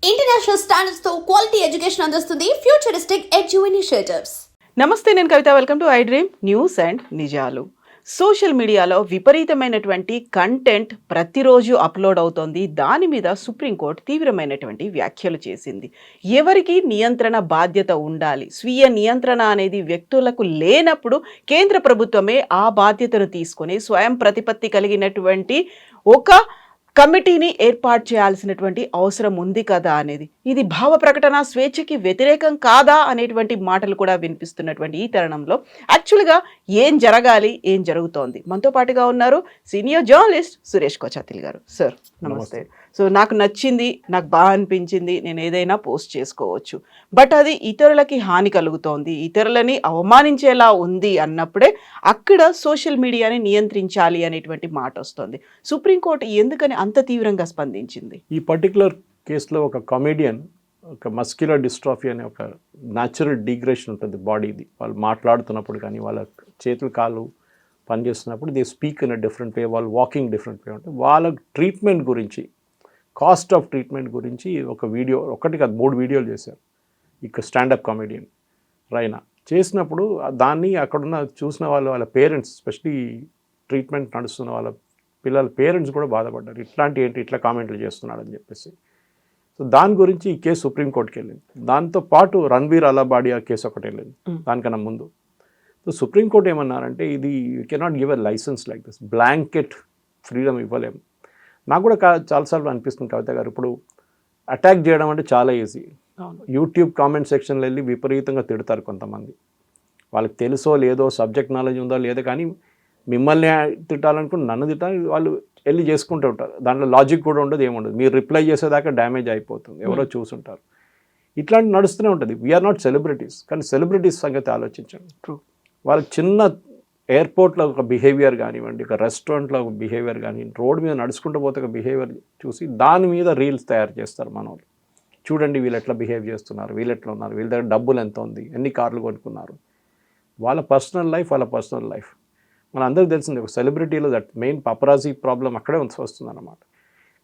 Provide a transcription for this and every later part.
International standards తో quality education అందిస్తుంది futuristic edu initiatives. నమస్తే, నేను Kavitha. Welcome to I dream news and నిజాలు. సోషల్ మీడియాలో విపరీతమైనటువంటి కంటెంట్ ప్రతిరోజు అప్లోడ్ అవుతోంది. దాని మీద సుప్రీంకోర్టు తీవ్రమైనటువంటి వ్యాఖ్యలు చేసింది. ఎవరికి నియంత్రణ బాధ్యత ఉండాలి, స్వీయ నియంత్రణ అనేది వ్యక్తులకు లేనప్పుడు కేంద్ర ప్రభుత్వమే ఆ బాధ్యతను తీసుకొని స్వయం ప్రతిపత్తి కలిగినటువంటి ఒక కమిటీని ఏర్పాటు చేయాల్సినటువంటి అవసరం ఉంది కదా అనేది. ఇది భావ ప్రకటన స్వేచ్ఛకి వ్యతిరేకం కాదా అనేటువంటి మాటలు కూడా వినిపిస్తున్నటువంటి ఈ తరుణంలో యాక్చువల్గా ఏం జరగాలి, ఏం జరుగుతోంది? మనతో పాటుగా ఉన్నారు సీనియర్ జర్నలిస్ట్ సురేష్ కోచాతిల్ గారు. సార్ నమస్తే. సో నాకు నచ్చింది, నాకు బాగా అనిపించింది, నేను ఏదైనా పోస్ట్ చేసుకోవచ్చు. బట్ అది ఇతరులకి హాని కలుగుతోంది, ఇతరులని అవమానించేలా ఉంది అన్నప్పుడే అక్కడ సోషల్ మీడియాని నియంత్రించాలి అనేటువంటి మాట వస్తుంది. సుప్రీంకోర్టు ఎందుకని అంత తీవ్రంగా స్పందించింది? ఈ పర్టికులర్ కేసులో ఒక కామెడియన్, ఒక మస్క్యులర్ డిస్ట్రాఫీ అనే ఒక న్యాచురల్ డిగ్రేషన్ ఉంటుంది బాడీది. వాళ్ళు మాట్లాడుతున్నప్పుడు కానీ, వాళ్ళ చేతులు కాళ్ళు పనిచేస్తున్నప్పుడు they speak in a different way, వాళ్ళు వాకింగ్ డిఫరెంట్ వే ఉంటుంది. వాళ్ళ ట్రీట్మెంట్ గురించి, కాస్ట్ ఆఫ్ ట్రీట్మెంట్ గురించి ఒక వీడియో, ఒకటి కాదు 3 వీడియోలు చేశారు. ఇక స్టాండప్ కామెడియన్ రైనా చేసినప్పుడు దాన్ని అక్కడున్న చూసిన వాళ్ళు, వాళ్ళ పేరెంట్స్, ఎస్పెషలీ ట్రీట్మెంట్ నడుస్తున్న వాళ్ళ పిల్లల పేరెంట్స్ కూడా బాధపడ్డారు. ఇట్లాంటి ఏంటి ఇట్లా కామెంట్లు చేస్తున్నాడని చెప్పేసి. సో దాని గురించి ఈ కేసు సుప్రీంకోర్టుకి వెళ్ళింది. దాంతో పాటు రణ్వీర్ అలాబాడియా కేసు ఒకటి వెళ్ళింది దానికన్నా ముందు. సో సుప్రీంకోర్టు ఏమన్నారంటే, ఇది you cannot give a licence like this, blanket freedom ఇవ్వలేము. నాకు కూడా చాలాసార్లు అనిపిస్తుంది కవిత గారు, ఇప్పుడు అటాక్ చేయడం అంటే చాలా ఈజీ. యూట్యూబ్ కామెంట్ సెక్షన్లో వెళ్ళి విపరీతంగా తిడతారు కొంతమంది. వాళ్ళకి తెలుసో లేదో, సబ్జెక్ట్ నాలెడ్జ్ ఉందో లేదో, కానీ మిమ్మల్ని తిట్టాలనుకుని నన్ను తిట్టాలి వాళ్ళు వెళ్ళి చేసుకుంటూ ఉంటారు. దాంట్లో లాజిక్ కూడా ఉండదు, ఏముండదు. మీరు రిప్లై చేసేదాకా డ్యామేజ్ అయిపోతుంది, ఎవరో చూసుంటారు. ఇట్లాంటి నడుస్తూనే ఉంటుంది. వీఆర్ నాట్ సెలబ్రిటీస్, కానీ సెలబ్రిటీస్ సంగతి ఆలోచించండి. ట్రూ. వాళ్ళకి చిన్న ఎయిర్పోర్ట్లో ఒక బిహేవియర్ కానివ్వండి, ఒక రెస్టారెంట్లో ఒక బిహేవియర్ కానీ, రోడ్ మీద నడుచుకుంటూ పోతే ఒక బిహేవియర్ చూసి దాని మీద రీల్స్ తయారు చేస్తారు మన వాళ్ళు. చూడండి వీళ్ళు ఎట్లా బిహేవ్ చేస్తున్నారు, వీళ్ళు ఎట్లా ఉన్నారు, వీళ్ళ దగ్గర డబ్బులు ఎంత ఉంది, ఎన్ని కార్లు కొనుక్కున్నారు. వాళ్ళ పర్సనల్ లైఫ్ మన అందరికీ తెలిసింది. ఒక సెలబ్రిటీలో దట్ మెయిన్ పపరాజీ ప్రాబ్లం అక్కడే వస్తుంది అన్నమాట.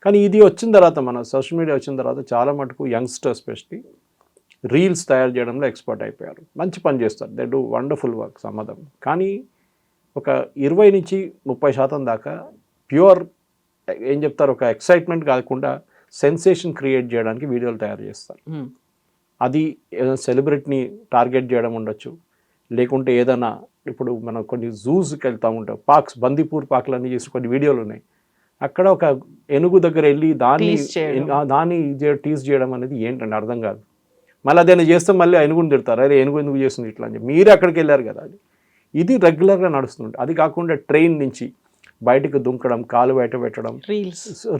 కానీ ఇది వచ్చిన తర్వాత, మన సోషల్ మీడియా వచ్చిన తర్వాత చాలా మటుకు యంగ్స్టర్స్ ఎస్పెషలీ రీల్స్ తయారు చేయడంలో ఎక్స్పర్ట్ అయిపోయారు. మంచి పని చేస్తారు, దే డూ వండర్ఫుల్ వర్క్ సమ్మదం. కానీ ఒక 20-30% దాకా ప్యూర్ ఏం చెప్తారు, ఒక ఎక్సైట్మెంట్ కాకుండా సెన్సేషన్ క్రియేట్ చేయడానికి వీడియోలు తయారు చేస్తారు. అది సెలబ్రిటీని టార్గెట్ చేయడం ఉండొచ్చు, లేకుంటే ఏదైనా ఇప్పుడు మనం కొన్ని జూస్కి వెళ్తూ ఉంటాం, పార్క్స్, బందీపూర్ పార్క్లు చేసి కొన్ని వీడియోలు ఉన్నాయి. అక్కడ ఒక ఏనుగు దగ్గర వెళ్ళి దాన్ని టీజ్ చేయడం అనేది ఏంటంటే అర్థం కాదు. మళ్ళీ అదేనా చేస్తే మళ్ళీ ఏనుగుని తిడతారు, అరే ఏనుగు ఎందుకు చేస్తుంది ఇట్లా అని చెప్పి. మీరే అక్కడికి వెళ్ళారు కదా. ఇది రెగ్యులర్గా నడుస్తుంటుంది. అది కాకుండా ట్రైన్ నుంచి బయటకు దుంకడం, కాలు బయట పెట్టడం,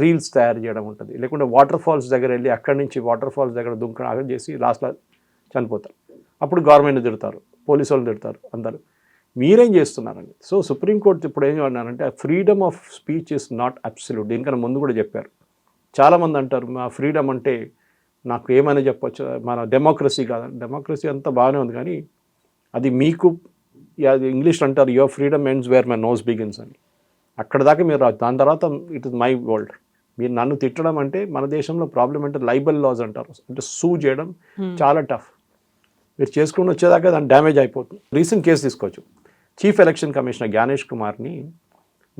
రీల్స్ తయారు చేయడం ఉంటుంది. లేకుంటే వాటర్ ఫాల్స్ దగ్గర వెళ్ళి అక్కడి నుంచి వాటర్ ఫాల్స్ దగ్గర దుంకడం అక్కడ చేసి లాస్ట్లో చనిపోతారు. అప్పుడు గవర్నమెంట్ తిడతారు, పోలీసు వాళ్ళు తిడతారు, అందరూ మీరేం చేస్తున్నారండి. సో సుప్రీంకోర్టు ఇప్పుడు ఏం అన్నారంటే, freedom of speech is not absolute. దీనికన్నా ముందు కూడా చెప్పారు. చాలామంది అంటారు మా ఫ్రీడమ్ అంటే నాకు ఏమైనా చెప్పొచ్చు, మన డెమోక్రసీ కాదని. డెమోక్రసీ అంతా బాగానే ఉంది, కానీ అది మీకు అది ఇంగ్లీష్ అంటారు your freedom ends where my nose begins అని. అక్కడ దాకా మీరు రాదు, దాని తర్వాత ఇట్ ఇస్ మై వరల్డ్. మీరు నన్ను తిట్టడం అంటే, మన దేశంలో ప్రాబ్లం అంటే లైబల్ లాస్ అంటారు, అంటే సూ చేయడం చాలా టఫ్. మీరు చేసుకుని వచ్చేదాకా దాన్ని డ్యామేజ్ అయిపోతుంది. రీసెంట్ కేసు తీసుకోవచ్చు. చీఫ్ ఎలక్షన్ కమిషనర్ జ్ఞానేష్ కుమార్ని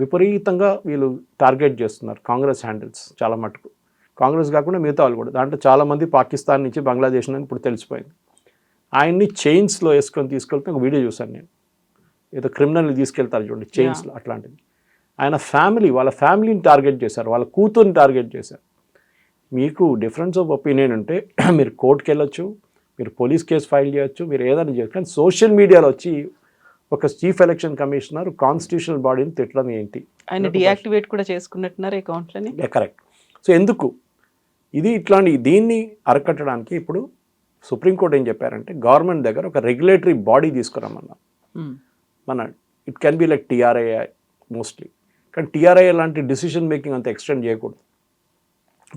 విపరీతంగా వీళ్ళు టార్గెట్ చేస్తున్నారు, కాంగ్రెస్ హ్యాండిల్స్ చాలా మటుకు. కాంగ్రెస్ కాకుండా మిగతా వాళ్ళు కూడా. దాంట్లో చాలామంది పాకిస్తాన్ నుంచి, బంగ్లాదేశ్ నుంచి ఇప్పుడు తెలిసిపోయింది. ఆయన్ని చైన్స్లో వేసుకొని తీసుకెళ్తే ఒక వీడియో చూశాను నేను. ఏదో క్రిమినల్ని తీసుకెళ్తారు చూడండి చైన్స్లో, అట్లాంటిది. ఆయన వాళ్ళ ఫ్యామిలీని టార్గెట్ చేశారు, వాళ్ళ కూతుర్ని టార్గెట్ చేశారు. మీకు డిఫరెన్స్ ఆఫ్ ఒపీనియన్ ఉంటే మీరు కోర్టుకి వెళ్ళొచ్చు, మీరు పోలీస్ కేసు ఫైల్ చేయొచ్చు, మీరు ఏదైనా చేయొచ్చు. కానీ సోషల్ మీడియాలో వచ్చి ఒక చీఫ్ ఎలక్షన్ కమిషనర్ కాన్స్టిట్యూషనల్ బాడీని తిట్టడం ఏంటి? ఆయన డియాక్టివేట్ కూడా చేసుకున్నట్టున్నారు అకౌంట్లని. కరెక్ట్. సో ఎందుకు ఇది దీన్ని అరకట్టడానికి ఇప్పుడు సుప్రీంకోర్టు ఏం చెప్పారంటే, గవర్నమెంట్ దగ్గర ఒక రెగ్యులేటరీ బాడీ తీసుకురామన్నారు. మన it can be like TRI mostly, కానీ టీఆర్ఐ లాంటి డిసిషన్ మేకింగ్ అంత ఎక్స్టెండ్ చేయకూడదు.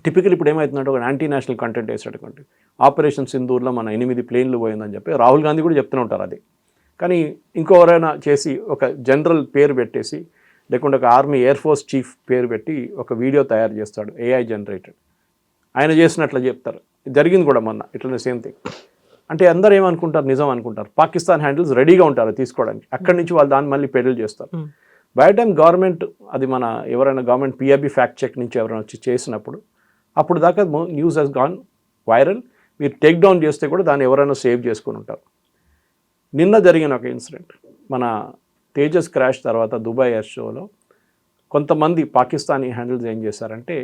టిపికల్ ఇప్పుడు ఏమవుతుందంటే, ఒక యాంటీ నేషనల్ కంటెంట్ వేసేటటువంటి ఆపరేషన్ సింధూర్లో మన 8 ప్లేన్లు పోయిందని చెప్పి రాహుల్ గాంధీ కూడా చెప్తూనే ఉంటారు అది. కానీ ఇంకెవరైనా చేసి ఒక జనరల్ పేరు పెట్టేసి, లేకుంటే ఒక ఆర్మీ ఎయిర్ ఫోర్స్ చీఫ్ పేరు పెట్టి ఒక వీడియో తయారు చేస్తాడు, ఏఐ జనరేటెడ్. ఆయన చేసినట్లు చెప్తారు. జరిగింది కూడా మొన్న ఇట్లనే సేమ్ థింగ్. అంటే అందరూ ఏమనుకుంటారు, నిజం అనుకుంటారు. పాకిస్తాన్ హ్యాండిల్స్ రెడీగా ఉంటారు తీసుకోవడానికి. అక్కడి నుంచి వాళ్ళు దాన్ని మళ్ళీ పెడల్ చేస్తారు. బై టైం గవర్నమెంట్ అది మన ఎవరైనా గవర్నమెంట్ పిఐబి ఫ్యాక్ట్ చెక్ నుంచి ఎవరైనా వచ్చి చేసినప్పుడు అప్పుడు దాకా న్యూస్ హెస్ గాన్ వైరల్. మీరు టేక్ డౌన్ చేస్తే కూడా దాన్ని ఎవరైనా సేవ్ చేసుకుని ఉంటారు. నిన్న జరిగిన ఒక ఇన్సిడెంట్, మన తేజస్ క్రాష్ తర్వాత దుబాయ్ ఎయిర్ షోలో కొంతమంది పాకిస్తానీ హ్యాండిల్స్ ఏం చేశారంటే,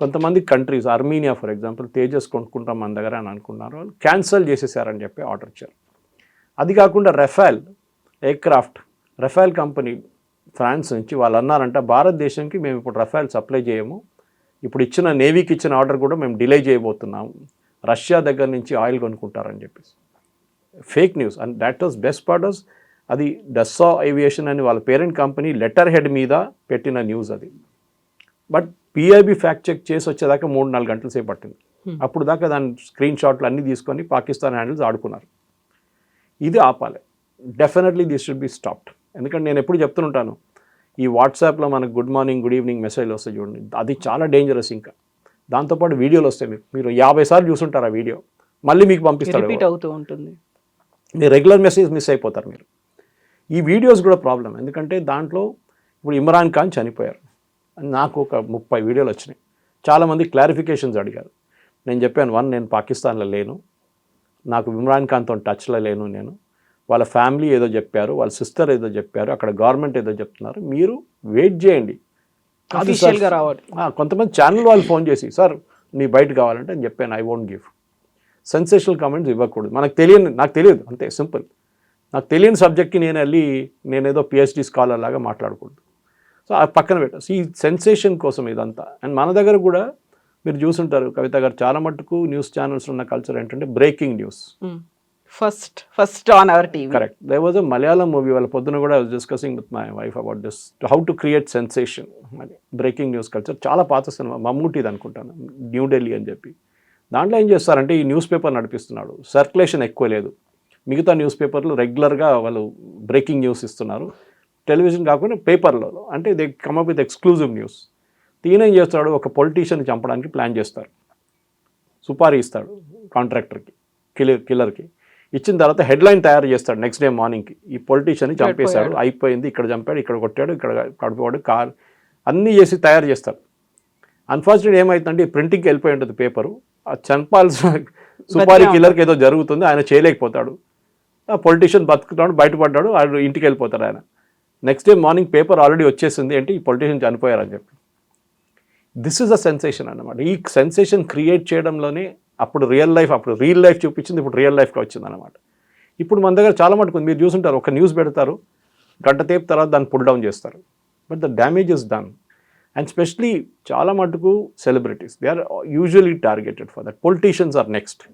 కొంతమంది కంట్రీస్, ఆర్మీనియా ఫర్ ఎగ్జాంపుల్, తేజస్ కొనుక్కుంటాం మన దగ్గర అని అనుకున్నారు, వాళ్ళు క్యాన్సల్ చేసేసారని చెప్పి ఆర్డర్ ఇచ్చారు. అది కాకుండా Rafale aircraft, Rafale company France నుంచి వాళ్ళు అన్నారంట, భారతదేశానికి మేము ఇప్పుడు రఫేల్ సప్లై చేయము, ఇప్పుడు ఇచ్చిన నేవీకి ఇచ్చిన ఆర్డర్ కూడా మేము డిలే చేయబోతున్నాము, రష్యా దగ్గర నుంచి ఆయిల్ కొనుక్కుంటారని చెప్పేసి. Fake news. And that was best part was అది డస్సా ఏవియేషన్ అని వాళ్ళ పేరెంట్ కంపెనీ లెటర్ హెడ్ మీద పెట్టిన న్యూస్ అది. బట్ పిఐబి ఫ్యాక్ట్ చెక్ చేసి వచ్చేదాకా 3-4 గంటల సేపు పట్టింది. అప్పుడు దాకా దాని స్క్రీన్ షాట్లు అన్నీ తీసుకొని పాకిస్తాన్ హ్యాండిల్స్ ఆడుకున్నారు. ఇది ఆపాలి. Definitely this should be stopped. ఎందుకంటే నేను ఎప్పుడు చెప్తుంటాను, ఈ వాట్సాప్లో మనకు గుడ్ మార్నింగ్ గుడ్ ఈవినింగ్ మెసేజ్లు వస్తాయి చూడండి, అది చాలా డేంజరస్. ఇంకా దాంతోపాటు వీడియోలు వస్తాయి, మీరు 50 సార్లు చూసుంటారు ఆ వీడియో, మళ్ళీ మీకు పంపిస్తారు, రిపీట్ అవుతూ ఉంటుంది, మీరు రెగ్యులర్ మెసేజ్ మిస్ అయిపోతారు మీరు. ఈ వీడియోస్ కూడా ప్రాబ్లం. ఎందుకంటే దాంట్లో ఇప్పుడు ఇమ్రాన్ ఖాన్ చనిపోయారు, నాకు ఒక 30 వీడియోలు వచ్చినాయి. చాలామంది క్లారిఫికేషన్స్ అడిగారు. నేను చెప్పాను, నేను పాకిస్తాన్లో లేను, నాకు ఇమ్రాన్ ఖాన్తో టచ్లో లేను, నేను వాళ్ళ ఫ్యామిలీ ఏదో చెప్పారు, వాళ్ళ సిస్టర్ ఏదో చెప్పారు, అక్కడ గవర్నమెంట్ ఏదో చెప్తున్నారు, మీరు వెయిట్ చేయండి, అఫీషియల్గా రావాలి. కొంతమంది ఛానల్ వాళ్ళు ఫోన్ చేసి, సార్ మీ బయట కావాలంటే నేను చెప్పాను, I won't give. Sensational comments ఇవ్వకూడదు. నాకు తెలియదు అంతే సింపుల్. నాకు తెలియని సబ్జెక్ట్కి నేనేదో పిహెచ్డి స్కాలర్ లాగా మాట్లాడకూడదు. సో ఆ పక్కన పెట్టాను. ఈ సెన్సేషన్ కోసం ఇదంతా. అండ్ మన దగ్గర కూడా మీరు చూసుంటారు కవిత గారు, చాలా మట్టుకు న్యూస్ ఛానల్స్ ఉన్న కల్చర్ ఏంటంటే breaking news. First on our TV. Correct. There was a Malayalam movie, వాళ్ళ పొద్దున కూడా I was discussing with my wife about this, how to create sensation అని. బ్రేకింగ్ న్యూస్ కల్చర్ చాలా పాత సినిమా, మమ్మూటిది అనుకుంటాను, న్యూఢిల్లీ అని చెప్పి. దాంట్లో ఏం చేస్తారంటే, ఈ న్యూస్ పేపర్ నడిపిస్తున్నాడు, సర్క్యులేషన్ ఎక్కువ లేదు, మిగతా న్యూస్ పేపర్లు రెగ్యులర్గా వాళ్ళు బ్రేకింగ్ న్యూస్ ఇస్తున్నారు, టెలివిజన్ కాకుండా పేపర్లో, అంటే they come up with exclusive news. ఈయనేం చేస్తాడు, ఒక పొలిటీషియన్ చంపడానికి ప్లాన్ చేస్తారు, సుపారీ ఇస్తాడు కాంట్రాక్టర్కి, కిల్లర్కి. ఇచ్చిన తర్వాత హెడ్లైన్ తయారు చేస్తాడు నెక్స్ట్ డే మార్నింగ్కి, ఈ పొలిటీషియన్ని చంపేశాడు, అయిపోయింది, ఇక్కడ చంపాడు, ఇక్కడ కొట్టాడు, ఇక్కడ కడుపువాడు, కార్ అన్నీ చేసి తయారు చేస్తారు. అన్ఫార్చునేట్ ఏమవుతుందంటే, ఈ ప్రింటింగ్కి వెళ్ళిపోయి ఉంటుంది పేపరు, ఆ చంపాల్సిన సుపారీ కిల్లర్కి ఏదో జరుగుతుంది, ఆయన చేయలేకపోతాడు, ఆ పొలిటీషియన్ బతుకుతాడు, బయటపడ్డాడు, ఆయన ఇంటికి వెళ్ళిపోతాడు. ఆయన next day morning paper already వచ్చేసింది, అంటే ఈ పొలిటీషియన్ చనిపోయారని చెప్పి. దిస్ ఇస్ అ సెన్సేషన్ అన్నమాట. ఈ సెన్సేషన్ క్రియేట్ చేయడంలోనే అప్పుడు రియల్ లైఫ్ చూపించింది, ఇప్పుడు రియల్ లైఫ్గా వచ్చింది అనమాట. ఇప్పుడు మన దగ్గర చాలా మటుకు మీరు చూసుంటారు, ఒక న్యూస్ పెడతారు, గంట తేపు తర్వాత దాన్ని పుల్ డౌన్ చేస్తారు, but the damage is done. And specially చాలా మటుకు celebrities, they are usually targeted for that. Politicians are next.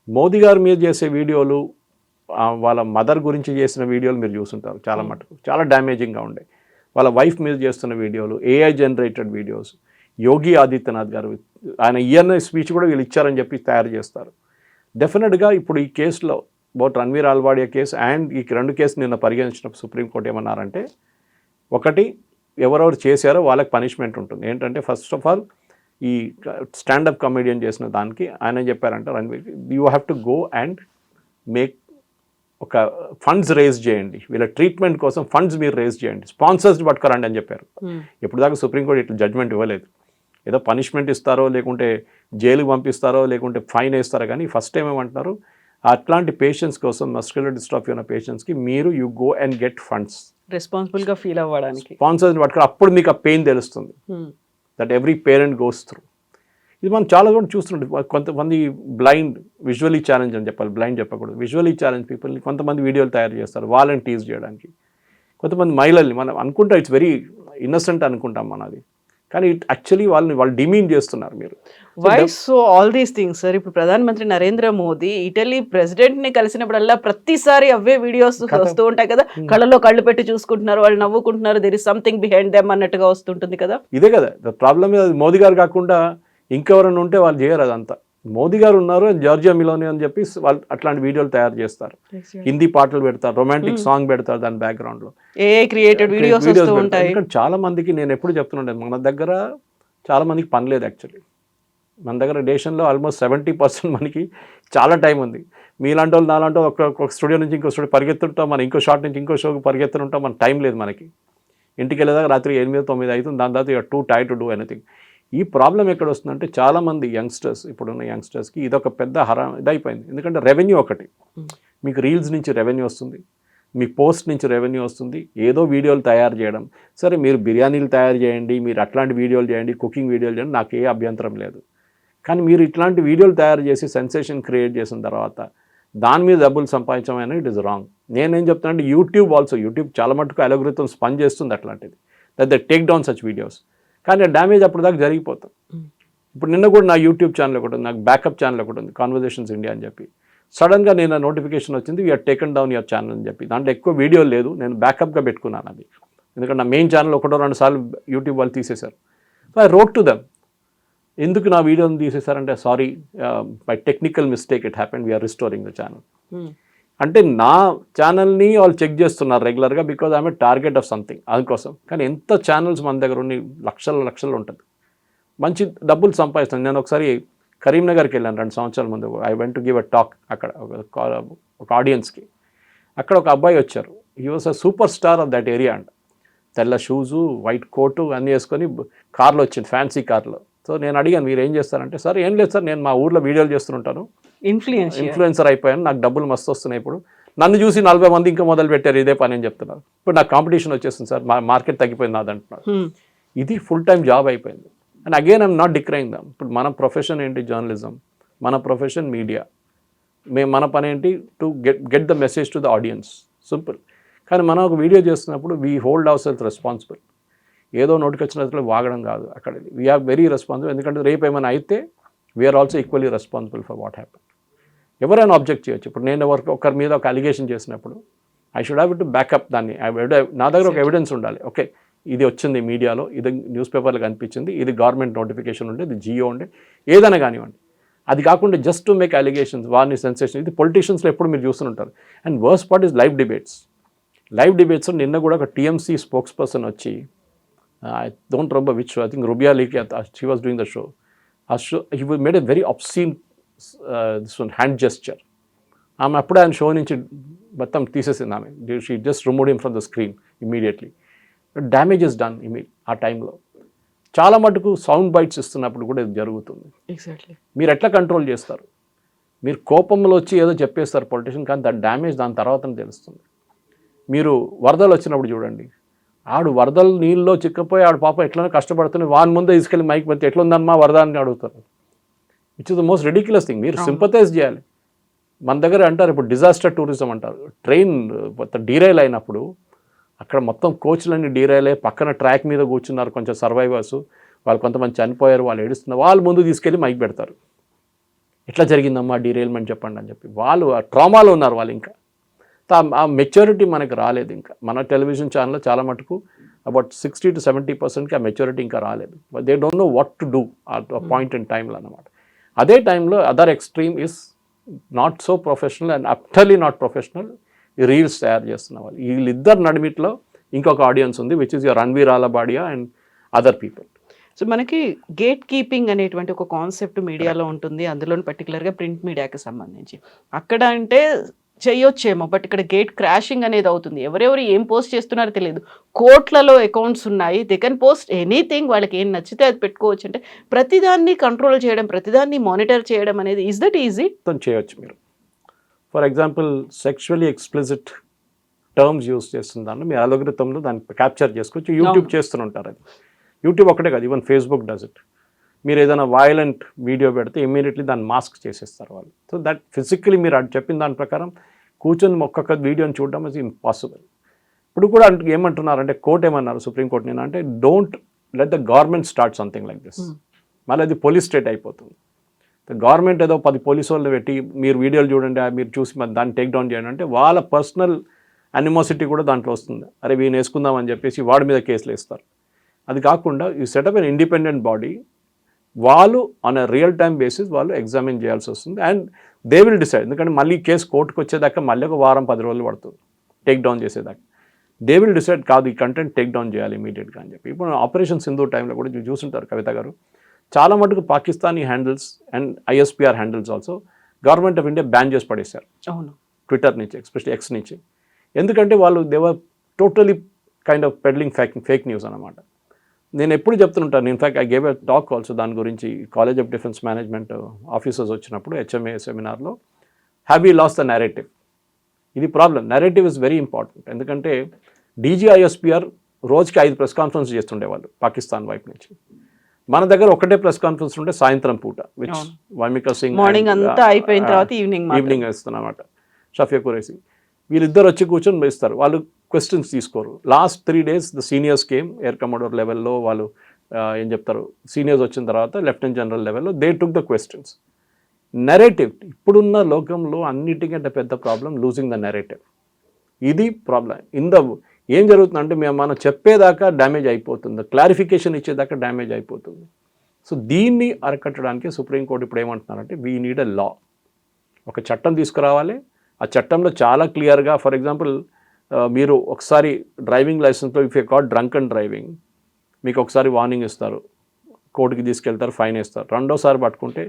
Modi గారి మీద చేసే వీడియోలు, వాళ్ళ మదర్ గురించి చేసిన వీడియోలు మీరు చూసుంటారు, చాలా మటుకు చాలా డ్యామేజింగ్గా ఉండే. వాళ్ళ వైఫ్ మీద చేస్తున్న వీడియోలు, AI generated videos, Yogi Adityanath గారు ఆయన ఈఎన్ఐ స్పీచ్ కూడా వీళ్ళు ఇచ్చారని చెప్పి తయారు చేస్తారు. డెఫినెట్గా ఇప్పుడు ఈ కేసులో బోత్ రణ్వీర్ అల్వాడియా కేసు అండ్ ఈ 2 కేసు నిన్న పరిగణించిన సుప్రీంకోర్టు ఏమన్నారంటే, ఒకటి ఎవరెవరు చేశారో వాళ్ళకి పనిష్మెంట్ ఉంటుంది. ఏంటంటే ఫస్ట్ ఆఫ్ ఆల్ ఈ స్టాండప్ కమెడియన్ చేసిన దానికి ఆయన చెప్పారంటే, Ranveer, you have to go and make ఒక ఫండ్స్ రేజ్ చేయండి, వీళ్ళ ట్రీట్మెంట్ కోసం ఫండ్స్ మీరు రేజ్ చేయండి, స్పాన్సర్స్ పట్టుకోరండి అని చెప్పారు. ఇప్పుడు దాకా సుప్రీంకోర్టు ఇట్లా జడ్జ్మెంట్ ఇవ్వలేదు. ఏదో పనిష్మెంట్ ఇస్తారో, లేకుంటే జైలుకి పంపిస్తారో, లేకుంటే ఫైన్ వేస్తారో, కానీ ఫస్ట్ టైం ఏమంటున్నారు, అట్లాంటి పేషెంట్స్ కోసం, మస్క్యులర్ డిస్ట్రాఫీ ఉన్న పేషెంట్స్కి మీరు you go and get funds, రెస్పాన్సిబుల్గా ఫీల్ అవ్వడానికి స్పాన్సర్స్ పట్టుకుని, అప్పుడు మీకు ఆ పెయిన్ తెలుస్తుంది, that every parent goes through. ఇది మనం చాలా కూడా చూస్తుంటాం. కొంతమంది బ్లైండ్, విజువలీ ఛాలెంజ్ అని చెప్పాలి, బ్లైండ్ చెప్పకూడదు, విజువలీ ఛాలెంజ్ పీపుల్ని కొంతమంది వీడియోలు తయారు చేస్తారు వాళ్ళని టీజ్ చేయడానికి. కొంతమంది మహిళల్ని మనం అనుకుంటాం ఇట్స్ వెరీ ఇన్నసెంట్ అనుకుంటాం మనది, కానీ యాక్చువల్లీ వాళ్ళు డిమీన్ చేస్తున్నారు. మీరు why so all these things sir? ఇప్పుడు ప్రధానమంత్రి నరేంద్ర మోదీ ఇటలీ ప్రెసిడెంట్ని కలిసినప్పుడల్లా ప్రతిసారి అవే వీడియోస్ వస్తూ ఉంటాయి కదా, కళ్ళలో కళ్ళు పెట్టి చూసుకుంటున్నారు, వాళ్ళు నవ్వుకుంటున్నారు, there is something behind them అన్నట్టుగా వస్తుంటుంది కదా. ఇదే కదా ప్రాబ్లమ్. మోదీ గారు కాకుండా ఇంకెవరైనా ఉంటే వాళ్ళు చేయరు అదంతా. మోదీ గారు ఉన్నారు, జార్జియా మిలోని అని చెప్పి వాళ్ళు అట్లాంటి వీడియోలు తయారు చేస్తారు, హిందీ పాటలు పెడతారు, రొమాంటిక్ సాంగ్ పెడతారు దాని బ్యాక్గ్రౌండ్లో, ఏఐ క్రియేటెడ్ వీడియోస్ వస్తూ ఉంటాయి. చాలా మందికి నేను ఎప్పుడు చెప్తున్నాను, మన దగ్గర చాలా మందికి పని లేదు యాక్చువల్లీ. మన దగ్గర దేశంలో ఆల్మోస్ట్ 70% మనకి చాలా టైం ఉంది. మీలాంటి వాళ్ళు నాలాంటి ఒక స్టూడియో నుంచి ఇంకో స్టూడియో పరిగెత్తుంటాం, మనం ఇంకో షాట్ నుంచి ఇంకో షోకి పరిగెత్తుంటాం, మన టైం లేదు మనకి. ఇంటికి వెళ్ళేదాకా రాత్రి 8-9 అవుతుంది, దాని తర్వాత ఇక two tier to do anything. ఈ ప్రాబ్లం ఎక్కడ వస్తుందంటే చాలామంది యంగ్స్టర్స్, ఇప్పుడున్న యంగ్స్టర్స్కి ఇదొక పెద్ద ఇదైపోయింది. ఎందుకంటే రెవెన్యూ ఒకటి, మీకు రీల్స్ నుంచి రెవెన్యూ వస్తుంది, మీ పోస్ట్ నుంచి రెవెన్యూ వస్తుంది, ఏదో వీడియోలు తయారు చేయడం. సరే మీరు బిర్యానీలు తయారు చేయండి, మీరు అట్లాంటి వీడియోలు చేయండి, కుకింగ్ వీడియోలు చేయండి, నాకు ఏ అభ్యంతరం లేదు. కానీ మీరు ఇట్లాంటి వీడియోలు తయారు చేసి సెన్సేషన్ క్రియేట్ చేసిన తర్వాత దాని మీద డబ్బులు సంపాదించడం అనేది ఇట్ ఇస్ రాంగ్. నేనేం చెప్తానంటే యూట్యూబ్ చాలా మటుకు అల్గోరిథమ్స్ పని చేస్తుంది అట్లాంటిది, that they take down such videos. కానీ డ్యామేజ్ అప్పుడు దాకా జరిగిపోతాం. ఇప్పుడు నిన్న కూడా నా యూట్యూబ్ ఛానల్ ఒకటి ఉంది, నాకు బ్యాకప్ ఛానల్ ఒకటి ఉంది, కాన్వర్జేషన్స్ ఇండియా అని చెప్పి. సడన్గా నేను నోటిఫికేషన్ వచ్చింది, we are taken down your channel అని చెప్పి. దాంట్లో ఎక్కువ వీడియో లేదు, నేను బ్యాకప్గా పెట్టుకున్నాను అది. ఎందుకంటే నా మెయిన్ ఛానల్ 1-2 సార్లు యూట్యూబ్ వాళ్ళు తీసేశారు. So I wrote to them, ఎందుకు నా వీడియోని తీసేశారంటే sorry by technical mistake it happened, we're restoring the channel. అంటే నా ఛానల్ని వాళ్ళు చెక్ చేస్తున్నారు రెగ్యులర్గా, because I'm a target of something, అందుకోసం. కానీ ఎంత ఛానల్స్ మన దగ్గర ఉన్నాయి, లక్షలు ఉంటుంది, మంచి డబ్బులు సంపాదిస్తాను. నేను ఒకసారి కరీంనగర్కి వెళ్ళాను 2 సంవత్సరాల ముందు. I went to give a talk అక్కడ ఒక ఆడియన్స్కి. అక్కడ ఒక అబ్బాయి వచ్చారు, he was a super star of that area అంట. తెల్ల షూజు, వైట్ కోటు అన్నీ వేసుకొని కార్లో వచ్చింది, ఫ్యాన్సీ కార్లో. సో నేను అడిగాను, మీరు ఏం చేస్తారంటే, సార్ ఏం లేదు సార్, నేను మా ఊర్లో వీడియోలు చేస్తుంటాను, ఇన్ఫ్లుయెన్సర్ అయిపోయాను, నాకు డబ్బులు మస్తు వస్తున్నాయి. ఇప్పుడు నన్ను చూసి 40 మంది ఇంకా మొదలు పెట్టారు ఇదే పని అని చెప్తున్నారు. ఇప్పుడు నాకు కాంపిటీషన్ వచ్చేస్తుంది సార్, మార్కెట్ తగ్గిపోయింది నాదంటున్నారు. ఇది ఫుల్ టైం జాబ్ అయిపోయింది. And again I'm not decrying them. ఇప్పుడు మన ప్రొఫెషన్ ఏంటి, జర్నలిజం, మన ప్రొఫెషన్ మీడియా. మన పని ఏంటి, to get the message to the audience, simple. కానీ మనం ఒక వీడియో చేస్తున్నప్పుడు we hold our self responsible. ఏదో నోటికి వచ్చినట్లు వాగడం కాదు అక్కడ. వీఆర్ వెరీ రెస్పాన్సిబుల్, ఎందుకంటే రేపు ఏమైనా అయితే we are also equally responsible for what happen. ఎవరైనా ఆబ్జెక్ట్ చేయొచ్చు. ఇప్పుడు నేను ఒకరి మీద ఒక అలిగేషన్ చేసినప్పుడు I should have to backup దాన్ని. నా దగ్గర ఒక ఎవిడెన్స్ ఉండాలి. ఓకే, ఇది వచ్చింది మీడియాలో, ఇది న్యూస్ పేపర్లో కనిపించింది, ఇది గవర్నమెంట్ నోటిఫికేషన్ ఉండే, ఇది జియో ఉండే, ఏదైనా కానివ్వండి. అది కాకుండా జస్ట్ టు మేక్ అలిగేషన్స్, వారిని సెన్సేషన్, ఇది పొలిటీషియన్స్లో ఎప్పుడు మీరు చూస్తుంటారు. And worst part is live debates. నిన్న కూడా ఒక టీఎంసీ స్పోక్స్ పర్సన్ వచ్చి, I don't remember which show, I think Rubika లీకి she was doing the show. ఆ show he made a very obscene this one hand gesture. ఆమె అప్పుడే ఆయన show నుంచి మొత్తం తీసేసింది ఆమె. She just remove him from the screen immediately. Damage is done ఆ టైంలో. చాలా మటుకు సౌండ్ బైట్స్ ఇస్తున్నప్పుడు కూడా ఇది జరుగుతుంది. ఎగ్జాక్ట్లీ. మీరు ఎట్లా కంట్రోల్ చేస్తారు? మీరు కోపంలో వచ్చి ఏదో చెప్పేస్తారు పొలిటీషియన్, కానీ దాని డ్యామేజ్ దాని తర్వాతనే తెలుస్తుంది. మీరు వరదలు వచ్చినప్పుడు చూడండి, వరదలు నీళ్ళలో చిక్కపోయి పాప ఎట్లనో కష్టపడుతుంది, వాని ముందే తీసుకెళ్ళి మైక్ పెడితే ఎట్లుందమ్మా వరద అని అడుగుతారు. It's the most ridiculous thing. మీరు సింపథైజ్ చేయాలి. మన దగ్గర అంటారు ఇప్పుడు డిజాస్టర్ టూరిజం అంటారు. ట్రైన్ డీరైల్ అయినప్పుడు అక్కడ మొత్తం కోచ్లన్నీ డీరైల్ అయ్యి పక్కన ట్రాక్ మీద కూర్చున్నారు కొంచెం సర్వైవర్స్, వాళ్ళు కొంతమంది చనిపోయారు, వాళ్ళు ఏడుస్తున్నారు, వాళ్ళు ముందు తీసుకెళ్ళి మైక్ పెడతారు, ఎట్లా జరిగిందమ్మా డీరైల్మెంట్ చెప్పండి అని చెప్పి. వాళ్ళు ఆ ట్రామాలో ఉన్నారు వాళ్ళు. ఇంకా ఆ మెచ్యూరిటీ మనకు రాలేదు. ఇంకా మన టెలివిజన్ ఛానల్లో చాలా మటుకు అబౌట్ 60 to 70% ఆ మెచ్యూరిటీ ఇంకా రాలేదు. They don't know what to do ఆ పాయింట్ ఇన్ టైంలో అన్నమాట. అదే టైంలో other extreme is not so professional and utterly not professional reels తయారు చేస్తున్న వాళ్ళు. వీళ్ళిద్దరు నడిమిట్లో ఇంకొక ఆడియన్స్ ఉంది, which is your Ranveer Allahbadia and other people. So మనకి గేట్ కీపింగ్ అనేటువంటి ఒక కాన్సెప్ట్ మీడియాలో ఉంటుంది, అందులో పర్టికులర్గా ప్రింట్ మీడియాకి సంబంధించి. అక్కడ అంటే చేయొచ్చేమో, బట్ ఇక్కడ గేట్ క్రాషింగ్ అనేది అవుతుంది. ఎవరెవరు ఏం పోస్ట్ చేస్తున్నారో తెలియదు. కోట్లలో అకౌంట్స్ ఉన్నాయి, దే కెన్ పోస్ట్ ఎనీథింగ్, వాళ్ళకి ఏం నచ్చితే అది పెట్టుకోవచ్చు. అంటే ప్రతిదాన్ని కంట్రోల్ చేయడం, ప్రతిదాన్ని మానిటర్ చేయడం అనేది ఈజ్ దట్ ఈజీ? చేయొచ్చు మీరు. For example sexually explicit terms use చేస్తుందాన్ని మీ అల్గోరిథంలో దాన్ని క్యాప్చర్ చేసుకోవచ్చు. యూట్యూబ్ చేస్తుంటారు. అది యూట్యూబ్ ఒకటే కాదు, ఈవెన్ ఫేస్బుక్ డస్ ఇట్. మీరు ఏదైనా వైలెంట్ వీడియో పెడితే ఇమ్మీడియట్లీ దాన్ని మాస్క్ చేసేస్తారు వాళ్ళు. సో దట్ ఫిజికలీ మీరు అది చెప్పిన దాని ప్రకారం కూర్చొని ఒక్కొక్క వీడియోని చూడడం ఇస్ ఇంపాసిబుల్. ఇప్పుడు కూడా ఏమంటున్నారంటే కోర్ట్ ఏమన్నారు, సుప్రీంకోర్టు నేను అంటే don't let the government start something like this. మళ్ళీ అది పోలీస్ స్టేట్ అయిపోతుంది. గవర్నమెంట్ ఏదో 10 పోలీసు వాళ్ళు పెట్టి మీరు వీడియోలు చూడండి, మీరు చూసి దాన్ని టేక్ డౌన్ చేయండి అంటే వాళ్ళ పర్సనల్ అనిమోసిటీ కూడా దాంట్లో వస్తుంది. అరే వీని వేసుకుందామని చెప్పేసి వాడి మీద కేసులు వేస్తారు. అది కాకుండా ఈ సెటప్ అన్ ఇండిపెండెంట్ బాడీ, వాళ్ళు on a real time basis వాళ్ళు ఎగ్జామిన్ చేయాల్సి వస్తుంది అండ్ దే విల్ డిసైడ్. ఎందుకంటే మళ్ళీ కేసు కోర్టుకు వచ్చేదాకా మళ్ళీ ఒక వారం 10 రోజులు పడుతుంది టేక్ డౌన్ చేసేదాకా. దే విల్ డిసైడ్ కాదు ఈ కంటెంట్ టేక్ డౌన్ చేయాలి ఇమీడియట్గా అని చెప్పి. ఇప్పుడు ఆపరేషన్ సింధూర్ టైంలో కూడా చూసుంటారు కవిత గారు, చాలా మటుకు Pakistani handles and ISPR handles also government of India ban చేసి పడేశారు అవును. ట్విట్టర్ నుంచి, ఎస్పెషల్లీ ఎక్స్ నుంచి. ఎందుకంటే వాళ్ళు they were totally kind of peddling fake news అనమాట. నేను ఎప్పుడు చెప్తుంటాను, in fact I gave a talk also దాని గురించి college of defence management officers వచ్చినప్పుడు హెచ్ఎంఏ సెమినార్లో. Have you lost the narrative? ఇది problem. Narrative is very important. ఎందుకంటే డీజీఐఎస్పిఆర్ రోజుకి 5 ప్రెస్ కాన్ఫరెన్స్ చేస్తుండేవాళ్ళు పాకిస్తాన్ వైపు నుంచి. మన దగ్గర ఒకటే ప్రెస్ కాన్ఫరెన్స్ ఉంటే సాయంత్రం పూట, విచ్ వామికా సింగ్ మార్నింగ్ అంతా అయిపోయిన తర్వాత ఈవినింగ్ వేస్తున్నమాట. షఫియా ఖురేషి వీళ్ళిద్దరు వచ్చి కూర్చొని వేస్తారు. వాళ్ళు క్వశ్చన్స్ తీసుకోరు. Last 3 days the seniors came, air commander లెవెల్లో వాళ్ళు ఏం చెప్తారు, సీనియర్స్ వచ్చిన తర్వాత లెఫ్టినెంట్ జనరల్ లెవెల్లో they took the questions. Narrative ఇప్పుడున్న లోకంలో అన్నిటికంటే పెద్ద ప్రాబ్లం లూజింగ్ ద నెరేటివ్. ఇది ప్రాబ్లం. ఏం జరుగుతుందంటే మనం చెప్పేదాకా డ్యామేజ్ అయిపోతుంది, క్లారిఫికేషన్ ఇచ్చేదాకా డ్యామేజ్ అయిపోతుంది. సో దీన్ని అరకట్టడానికి సుప్రీంకోర్టు ఇప్పుడు ఏమంటున్నారంటే వీ నీడ్ ఎ లా. ఒక చట్టం తీసుకురావాలి. ఆ చట్టంలో చాలా క్లియర్గా, ఫర్ ఎగ్జాంపుల్ మీరు ఒకసారి డ్రైవింగ్ లైసెన్స్లో if you caught drunk and driving మీకు ఒకసారి వార్నింగ్ ఇస్తారు, కోర్టుకి తీసుకెళ్తారు, ఫైన్ వేస్తారు. రెండోసారి పట్టుకుంటే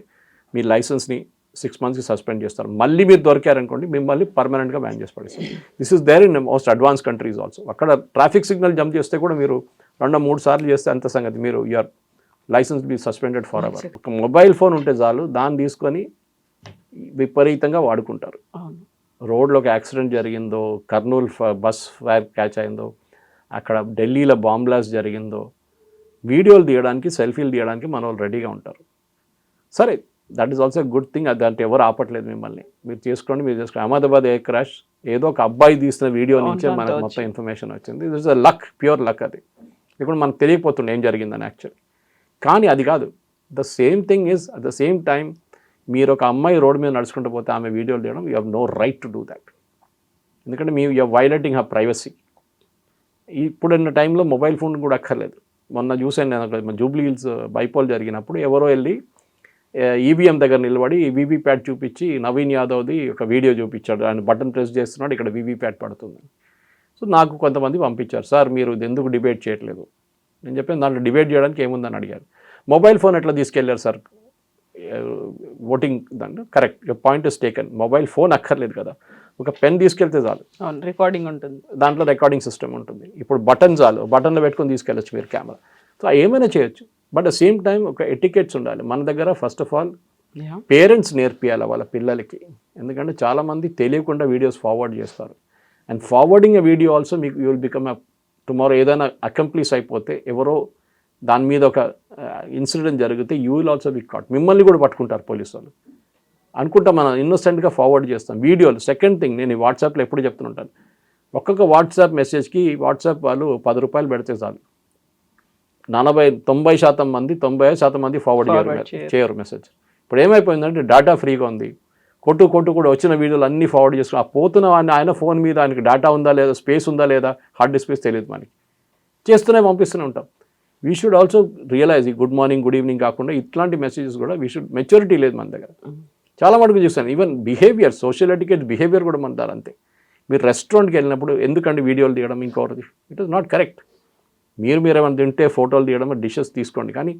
మీ లైసెన్స్ని 6 monthsకి సస్పెండ్ చేస్తారు. మళ్ళీ మీరు దొరికారనుకోండి మిమ్మల్ని పర్మనెంట్గా బ్యాన్ చేసి పడేస్తారు. This is there in most advance countries also. అక్కడ ట్రాఫిక్ సిగ్నల్ జంప్ చేస్తే కూడా మీరు 2-3 సార్లు చేస్తే అంత సంగతి, మీరు your licence be suspended forever. ఒక మొబైల్ ఫోన్ ఉంటే చాలు, దాన్ని తీసుకొని విపరీతంగా వాడుకుంటారు. రోడ్లో ఒక యాక్సిడెంట్ జరిగిందో, కర్నూలు బస్ ఫైర్ క్యాచ్ అయిందో, అక్కడ ఢిల్లీలో బాంబ్ బ్లాస్ట్ జరిగిందో, వీడియోలు తీయడానికి, సెల్ఫీలు తీయడానికి మన వాళ్ళు రెడీగా ఉంటారు. సరే, that is also good thing. దాంట్లో ఎవరు ఆపట్లేదు మిమ్మల్ని, మీరు చేసుకోండి. అహ్మదాబాద్ ఎయిర్ క్రాష్ ఏదో ఒక అబ్బాయి తీసిన వీడియో నుంచే మనకు మొత్తం ఇన్ఫర్మేషన్ వచ్చింది. This is a luck, pure luck. అది ఇప్పుడు మనకు తెలియకపోతుండే ఏం జరిగిందని యాక్చువల్లీ. కానీ అది కాదు. The same thing is at the same time మీరు ఒక అమ్మాయి రోడ్డు మీద నడుచుకుంటూ పోతే ఆమె వీడియోలు తీయడం, you have no right to do that. ఎందుకంటే you are violating her privacy. ఇప్పుడున్న టైంలో మొబైల్ ఫోన్ కూడా అక్కర్లేదు. మొన్న చూసాను నేను, జూబ్లీ హిల్స్ బైపోల్ జరిగినప్పుడు ఎవరో వెళ్ళి ఈవీఎం దగ్గర నిలబడి వీవీప్యాట్ చూపించి నవీన్ యాదవ్ది ఒక వీడియో చూపించాడు. ఆయన బటన్ ప్రెస్ చేస్తున్నాడు, ఇక్కడ వీవీప్యాట్ పడుతుంది. సో నాకు కొంతమంది పంపించారు, సార్ మీరు ఎందుకు డిబేట్ చేయట్లేదు? నేను చెప్పాను దాంట్లో డిబేట్ చేయడానికి ఏముందని అడిగారు. మొబైల్ ఫోన్ ఎట్లా తీసుకెళ్లారు సార్ ఓటింగ్ దాంట్లో? Correct, point is taken. Mobile phone అక్కర్లేదు కదా, ఒక పెన్ తీసుకెళ్తే చాలు, రికార్డింగ్ ఉంటుంది, దాంట్లో రికార్డింగ్ సిస్టమ్ ఉంటుంది. ఇప్పుడు బటన్ చాలు, బటన్లో పెట్టుకొని తీసుకెళ్ళచ్చు మీరు కెమెరా. సో ఏమైనా చేయొచ్చు. బట్ అట్ సేమ్ టైం ఒక ఎటికెట్స్ ఉండాలి మన దగ్గర. ఫస్ట్ ఆఫ్ ఆల్ పేరెంట్స్ నేర్పియాలి వాళ్ళ పిల్లలకి. ఎందుకంటే చాలామంది తెలియకుండా వీడియోస్ ఫార్వర్డ్ చేస్తారు. And forwarding a video also మీకు యూ విల్ బికమ్ టుమారో ఏదైనా అకంప్లీస్ అయిపోతే, ఎవరో దాని మీద ఒక ఇన్సిడెంట్ జరిగితే you will also be caught. మిమ్మల్ని కూడా పట్టుకుంటారు పోలీసు వాళ్ళు. అనుకుంటా మనం ఇన్నోసెంట్గా ఫార్వర్డ్ చేస్తాం వీడియోలు. సెకండ్ థింగ్, నేను ఈ వాట్సాప్లో ఎప్పుడు చెప్తుంటాను, ఒక్కొక్క వాట్సాప్ మెసేజ్కి వాట్సాప్ వాళ్ళు ₹10 పెడితే చాలు, 90% మంది 95% మంది ఫార్వర్డ్ చేయరు మెసేజ్. ఇప్పుడు ఏమైపోయిందంటే డేటా ఫ్రీగా ఉంది, కొట్టు కూడా వచ్చిన వీడియోలు అన్నీ ఫార్వర్డ్ చేసుకుని ఆ పోతున్న ఆయన ఫోన్ మీద ఆయనకి డేటా ఉందా లేదా, స్పేస్ ఉందా లేదా, హార్డ్ డిస్క్ స్పేస్ తెలియదు మనకి, పంపిస్తూనే ఉంటాం. వీ షుడ్ ఆల్సో రియలైజ్ ఈ గుడ్ మార్నింగ్ గుడ్ ఈవినింగ్ కాకుండా ఇట్లాంటి మెసేజెస్ కూడా వీ షుడ్, మెచ్యూరిటీ లేదు మన దగ్గర. చాలా మటుకు చూస్తాను. Even behaviour, social etiquette behaviour కూడా మనతారు అంతే. మీరు రెస్టారెంట్కి వెళ్ళినప్పుడు ఎందుకంటే వీడియోలు తీయడం, ఇంకొకటి, ఇట్ ఈస్ నాట్ కరెక్ట్. మీరు ఏమైనా తింటే ఫోటోలు తీయడం, డిషెస్ తీసుకోండి, కానీ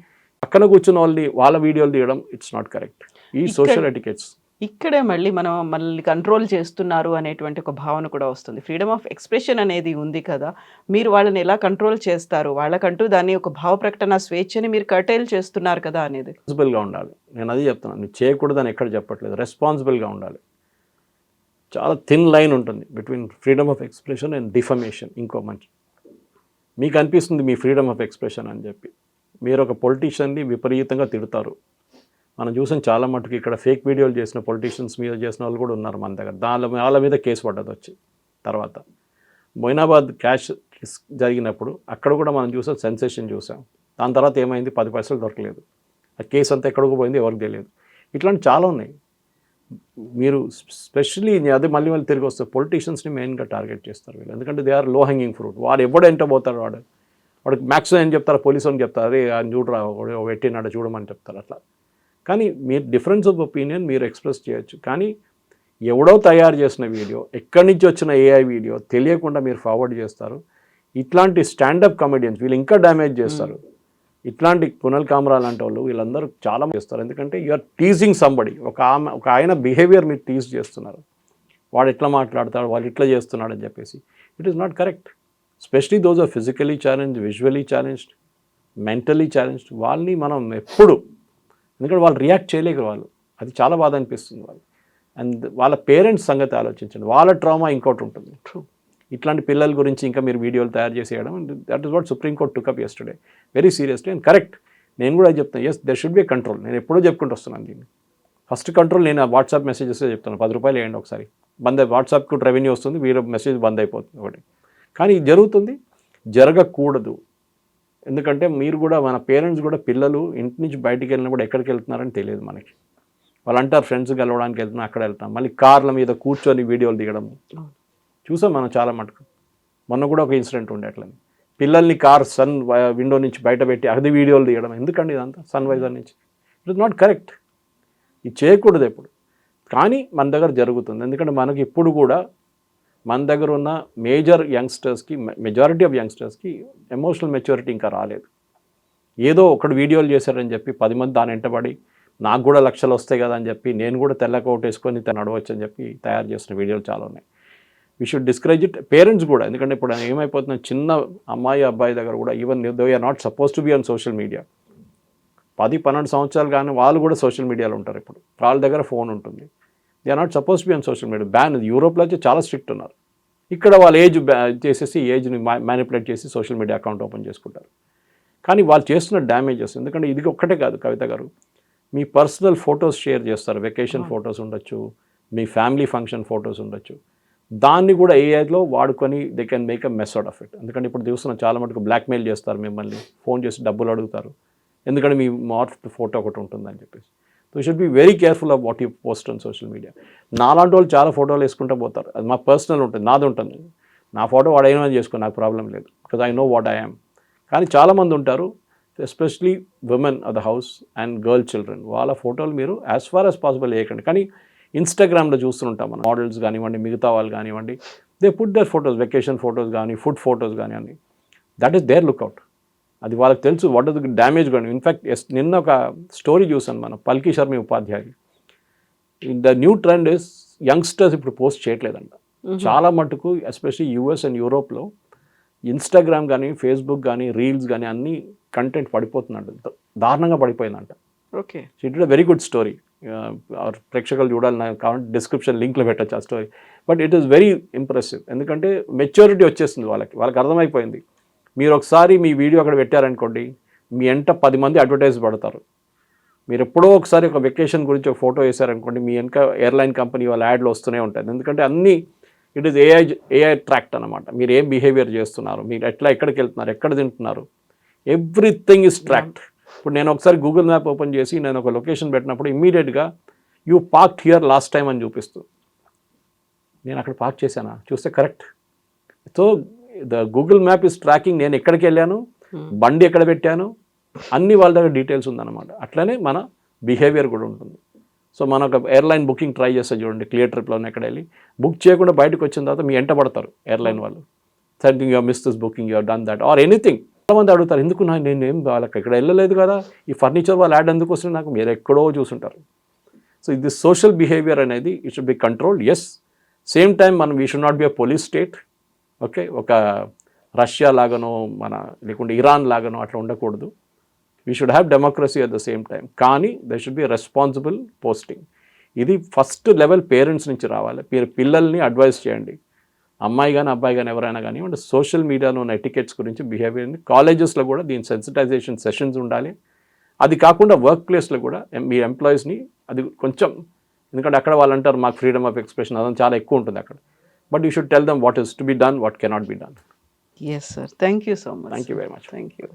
పక్కన కూర్చున్న వాళ్ళ వీడియోలు తీయడం ఇట్స్ నాట్ కరెక్ట్. ఈ సోషల్ ఎటికెట్స్ ఇక్కడే మళ్ళీ మనల్ని కంట్రోల్ చేస్తున్నారు అనేటువంటి ఒక భావన కూడా వస్తుంది. ఫ్రీడమ్ ఆఫ్ ఎక్స్ప్రెషన్ అనేది ఉంది కదా, మీరు వాళ్ళని ఎలా కంట్రోల్ చేస్తారు? వాళ్ళకంటూ దాన్ని ఒక భావ ప్రకటన స్వేచ్ఛని మీరు కర్టైల్ చేస్తున్నారు కదా అనేది. రెస్పాన్సిబుల్గా ఉండాలి. నేను అది చెప్తున్నాను, నువ్వు చేయకూడదని ఎక్కడ చెప్పట్లేదు. రెస్పాన్సిబుల్గా ఉండాలి. చాలా థిన్ లైన్ ఉంటుంది between freedom of expression and defamation. ఇంకో మంచి మీకు అనిపిస్తుంది మీ ఫ్రీడమ్ ఆఫ్ ఎక్స్ప్రెషన్ అని చెప్పి, మీరు ఒక పొలిటీషియన్ని విపరీతంగా తిడతారు. మనం చూసాం చాలా మటుకు ఇక్కడ ఫేక్ వీడియోలు చేసిన పొలిటీషియన్స్ మీద చేసిన వాళ్ళు కూడా ఉన్నారు మన దగ్గర. వాళ్ళ మీద కేసు పడ్డది వచ్చి. తర్వాత మొయినాబాద్ క్యాష్ జరిగినప్పుడు అక్కడ కూడా మనం చూసాం, సెన్సేషన్ చూసాం. దాని తర్వాత ఏమైంది, 10 పైసలు దొరకలేదు. ఆ కేసు అంతా ఎక్కడికి పోయింది ఎవరికి తెలియదు. ఇట్లాంటి చాలా ఉన్నాయి. మీరు స్పెషల్లీ అదే మళ్ళీ తిరిగి వస్తే పొలిటీషియన్స్ని మెయిన్గా టార్గెట్ చేస్తారు వీళ్ళు. ఎందుకంటే దే ఆర్ లో హ్యాంగింగ్ ఫ్రూట్. వాడు ఎప్పుడు ఎంటర్ పోతాడు, వాడికి మ్యాక్సిమం ఏం చెప్తారు, పోలీసు అని చెప్తారు, అరే ఆయన చూడరా పెట్టినాడు చూడమని చెప్తారు అట్లా. కానీ మీరు డిఫరెన్స్ ఆఫ్ ఒపీనియన్ మీరు ఎక్స్ప్రెస్ చేయొచ్చు. కానీ ఎవడో తయారు చేసిన వీడియో, ఎక్కడి నుంచి వచ్చిన ఏఐ వీడియో తెలియకుండా మీరు ఫార్వర్డ్ చేస్తారు. ఇట్లాంటి స్టాండప్ కమెడియన్స్ వీళ్ళు ఇంకా డ్యామేజ్ చేస్తారు. ఇట్లాంటి పునల్ కామరా లాంటి వాళ్ళు వీళ్ళందరూ చాలా చేస్తారు. ఎందుకంటే యూఆర్ టీజింగ్ సంబడి. ఒక ఆయన బిహేవియర్ మీరు టీజ్ చేస్తున్నారు. వాడు ఎట్లా మాట్లాడతాడు, వాళ్ళు ఇట్లా చేస్తున్నాడు అని చెప్పేసి. It is not correct. Especially those are physically challenged, visually challenged, mentally challenged. వాళ్ళని మనం ఎప్పుడు, ఎందుకంటే వాళ్ళు రియాక్ట్ చేయలేరు వాళ్ళు. అది చాలా బాధ అనిపిస్తుంది వాళ్ళు. అండ్ వాళ్ళ పేరెంట్స్ సంగతి ఆలోచించండి. వాళ్ళ ట్రామా ఇంకోటి ఉంటుంది. ఇట్లాంటి పిల్లల గురించి ఇంకా మీరు వీడియోలు తయారు చేసేయడం, that is what supreme court took up yesterday very seriously and correct. నేను కూడా చెప్తాను, as there should be control. నేను ఎప్పుడూ చెప్పుకుంటూ వస్తున్నాను దీన్ని. ఫస్ట్ కంట్రోల్ నేను వాట్సాప్ మెసేజెస్ చెప్తాను, 10 రూపాయలు వేయండి ఒకసారి, వాట్సాప్కి రెవెన్యూ వస్తుంది, వీడియో మెసేజ్ బంద్ అయిపోతుంది ఒకటి. కానీ ఇది జరుగుతుంది, జరగకూడదు. ఎందుకంటే మీరు కూడా, మన పేరెంట్స్ కూడా, పిల్లలు ఇంటి నుంచి బయటికి వెళ్ళినప్పుడు ఎక్కడికి వెళ్తున్నారని తెలియదు మనకి. వాళ్ళు అంటారు ఫ్రెండ్స్ కలవడానికి వెళ్తున్నాం, అక్కడ వెళ్తాం, మళ్ళీ కార్ల మీద కూర్చొని వీడియోలు దిగడం చూసాం మనం చాలా మటుకు. మొన్న కూడా ఒక ఇన్సిడెంట్ ఉండే అట్లని, పిల్లల్ని కార్ సన్ విండో నుంచి బయట పెట్టి అది వీడియోలు తీయడం. ఎందుకండి ఇదంతా? సన్ వైజర్ నుంచి. It is not correct. ఇది చేయకూడదు ఎప్పుడు. కానీ మన దగ్గర జరుగుతుంది. ఎందుకంటే మనకి ఇప్పుడు కూడా మన దగ్గర ఉన్న మేజర్ యంగ్స్టర్స్కి, మెజారిటీ ఆఫ్ యంగ్స్టర్స్కి ఎమోషనల్ మెచ్యూరిటీ ఇంకా రాలేదు. ఏదో ఒకడు వీడియోలు చేశారని చెప్పి 10 మంది దాని వెంటబడి నాకు కూడా లక్షలు వస్తాయి కదా అని చెప్పి నేను కూడా తెల్ల కోట్ వేసుకొని నడవచ్చు అని చెప్పి తయారు చేసిన వీడియోలు చాలా ఉన్నాయి. We should discourage it. Parents కూడా, ఎందుకంటే ఇప్పుడు ఏమైపోతుంది, చిన్న అమ్మాయి అబ్బాయి దగ్గర కూడా, even though are not supposed to be on social media, 10-12 సంవత్సరాలు కానీ వాళ్ళు కూడా సోషల్ మీడియాలో ఉంటారు. ఇప్పుడు వాళ్ళ దగ్గర ఫోన్ ఉంటుంది. They are not supposed to be on social media. Ban. యూరోప్లో అయితే చాలా స్ట్రిక్ట్ ఉన్నారు. ఇక్కడ వాళ్ళ ఏజ్ చేసేసి ఏజ్ని మ్యానిపులేట్ చేసి సోషల్ మీడియా అకౌంట్ ఓపెన్ చేసుకుంటారు. కానీ వాళ్ళు చేస్తున్న డ్యామేజెస్, ఎందుకంటే ఇది ఒక్కటే కాదు కవిత గారు, మీ పర్సనల్ ఫొటోస్ షేర్ చేస్తారు. వెకేషన్ ఫొటోస్ ఉండొచ్చు, మీ ఫ్యామిలీ ఫంక్షన్ ఫొటోస్ ఉండొచ్చు. దాన్ని కూడా ఏఐలో వాడుకొని they can make a mess out of it. ఎందుకంటే ఇప్పుడు చూస్తున్న చాలా మటుకు బ్లాక్మెయిల్ చేస్తారు, మిమ్మల్ని ఫోన్ చేసి డబ్బులు అడుగుతారు, ఎందుకంటే మీ మార్ఫ్ ఫోటో ఒకటి ఉంటుందని చెప్పేసి. So you should be very careful of what you post on social media. నాలాంటి వాళ్ళు చాలా ఫోటోలు వేసుకుంటూ పోతారు. అది మా పర్సనల్ ఉంటుంది, నాది ఉంటుంది. నా ఫోటో వాడైనా చేసుకో, నాకు ప్రాబ్లం లేదు, because I know what I am. కానీ చాలామంది ఉంటారు, especially women of the house and girl children, వాళ్ళ ఫోటోలు మీరు యాజ్ ఫార్ యాజ్ పాసిబుల్ వేయకండి. కానీ ఇన్స్టాగ్రామ్లో చూస్తుంటాం మనం, మోడల్స్ కానివ్వండి, మిగతా వాళ్ళు కానివ్వండి, they put their photos, vacation photos కానీ, ఫుడ్ ఫొటోస్ కానీ అన్ని. That is their lookout. అది వాళ్ళకి తెలుసు వాట్ ఇస్ ద డ్యామేజ్ కానీ. ఇన్ఫ్యాక్ట్ నిన్న ఒక స్టోరీ చూసాను మనం, Palki Sharma Upadhyay. The new trend is youngsters ఇప్పుడు పోస్ట్ చేయట్లేదంట చాలా మటుకు. ఎస్పెషల్లీ యూఎస్ అండ్ యూరోప్లో ఇన్స్టాగ్రామ్ కానీ, ఫేస్బుక్ కానీ, రీల్స్ కానీ అన్ని కంటెంట్ పడిపోతుందంట, దారుణంగా పడిపోయిందంట. Okay, it is a very good story. ప్రేక్షకులు చూడాలి, నాకు కావాలంటే డిస్క్రిప్షన్ లింక్లో పెట్టచ్చు ఆ story. But it is very impressive. ఎందుకంటే మెచ్యూరిటీ వచ్చేస్తుంది వాళ్ళకి అర్థమైపోయింది. మీరు ఒకసారి మీ వీడియో అక్కడ పెట్టారనుకోండి, మీ వెంట 10 మంది అడ్వర్టైజ్ పడతారు. మీరు ఎప్పుడో ఒకసారి ఒక వెకేషన్ గురించి ఒక ఫోటో వేసారనుకోండి, మీ వెనక ఎయిర్లైన్ కంపెనీ వాళ్ళ యాడ్లు వస్తూనే ఉంటాయి. ఎందుకంటే అన్నీ ఇట్ ఈస్ ఏఐ ట్రాక్ట్ అనమాట. మీరు ఏం బిహేవియర్ చేస్తున్నారు, మీరు ఎక్కడికి వెళ్తున్నారు, ఎక్కడ తింటున్నారు, ఎవ్రీథింగ్ ఇస్ ట్రాక్ట్. ఇప్పుడు నేను ఒకసారి గూగుల్ మ్యాప్ ఓపెన్ చేసి నేను ఒక లొకేషన్ పెట్టినప్పుడు ఇమ్మీడియట్గా you park here last time అని చూపిస్తుంది. నేను అక్కడ పార్క్ చేశానా చూస్తే correct. So the Google map is tracking నేను ఎక్కడికి వెళ్ళాను, బండి ఎక్కడ పెట్టాను, అన్ని వాళ్ళ దగ్గర డీటెయిల్స్ ఉందన్నమాట. అట్లనే మన బిహేవియర్ కూడా ఉంటుంది. సో మన ఒక ఎయిర్లైన్ బుకింగ్ ట్రై చేస్తే చూడండి, క్లియర్ ట్రిప్లోనే ఎక్కడ వెళ్ళి బుక్ చేయకుండా బయటకు వచ్చిన తర్వాత మీ ఎంట పడతారు ఎయిర్లైన్ వాళ్ళు. Something you miss this booking, you done that or anything. చాలామంది అడుగుతారు, ఎందుకు నేను ఏం వాళ్ళకి ఇక్కడ వెళ్ళలేదు కదా, ఈ ఫర్నిచర్ వాళ్ళ యాడ్ ఎందుకు వస్తుంది నాకు, మీరు ఎక్కడో చూసుంటారు. సో ఇది సోషల్ బిహేవియర్ అనేది it should be controlled. Yes, same time మనం we should not be a police state. Okay, ఒక రష్యా లాగానో లేకుంటే ఇరాన్ లాగానో అట్లా ఉండకూడదు. We should have democracy at the same time. కానీ they should be responsible posting. ఇది ఫస్ట్ లెవెల్ పేరెంట్స్ నుంచి రావాలి. మీరు పిల్లల్ని అడ్వైస్ చేయండి, అమ్మాయి కానీ అబ్బాయి కానీ ఎవరైనా కానీ, అంటే సోషల్ మీడియాలో ఉన్న ఎటికెట్స్ గురించి, బిహేవియర్ని. కాలేజెస్లో కూడా దీని సెన్సిటైజేషన్ సెషన్స్ ఉండాలి. అది కాకుండా వర్క్ ప్లేస్లో కూడా మీ ఎంప్లాయీస్ని అది కొంచెం, ఎందుకంటే అక్కడ వాళ్ళు అంటారు మాకు ఫ్రీడమ్ ఆఫ్ ఎక్స్ప్రెషన్ అదంతా చాలా ఎక్కువ ఉంటుంది అక్కడ. But you should tell them what is to be done, what cannot be done. Yes sir, thank you so much. Thank you very much. Thank you.